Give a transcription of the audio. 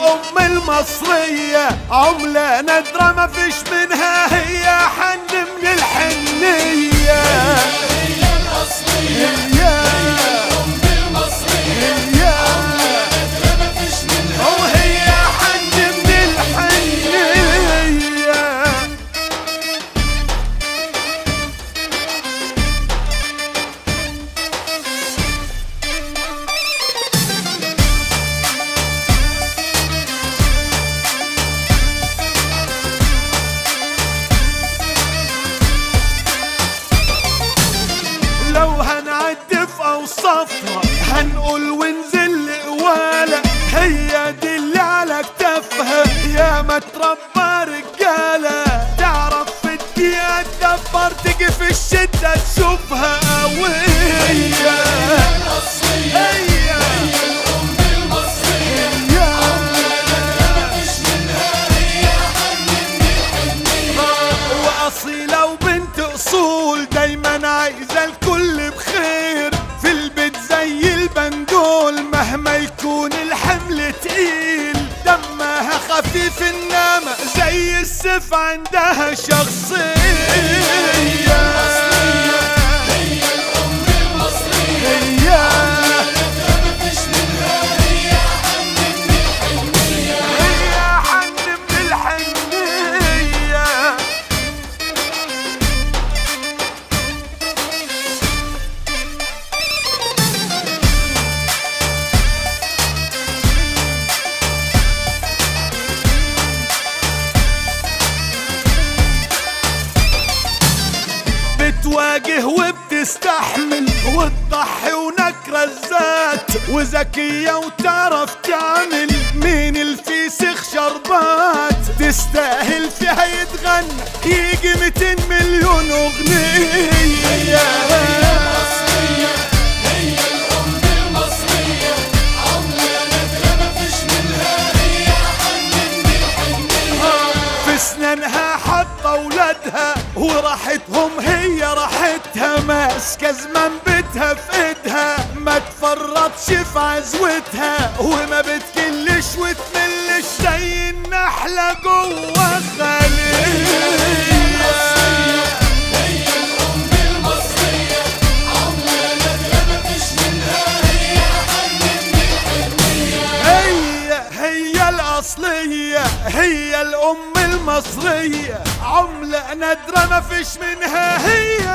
الأم المصرية عملة نادرة ما فيش منها، هي حن من الحنية. هي الأصلية هي الأم المصرية عملة نادرة ما فيش منها، وهي حن من الحنية. لو هنعد في اوصافها هنقول ونزل قوالة، هي دي اللي على كتافها يا ما تربى رجالة، تعرف في الدقيقة تدبر تيجي في الشدة تشوفها قوية. هي الأم المصرية عملة مفيش منها، هي حن من الحنية. وأصيلة وبنت أصول دايما عايزة الكل بخير، في البيت زي البندول مهما يكون الحمل تقيل، دمها خفيف انما زي السيف عندها شخصية. هي الأم المصرية عملة مفيش منها، هي حن من الحنية. هي حن من الحنية. بتواجه وبتستحمل وتضحي ونكرة الذات، وذكية وتعرف تعمل مين الفيسخ شربات، تستاهل فيها يتغنى يجي 200 مليون أغنية. هي الأصلية هي الأم المصرية عملة نادرة مفيش منها، هي حن من الحنية. في اسنانها حاطة ولادها وراحتهم هي راحتها، ماسكة زمان بيتها في ايدها ما تفرطش في عزوتها، وما بتكلش وتملش زي النحلة جوه خلية. هي الأم المصرية عملة نادرة مفيش منها، هي حن من الحنية. هي الأصلية هي الأم المصرية عملة نادرة مفيش منها، هي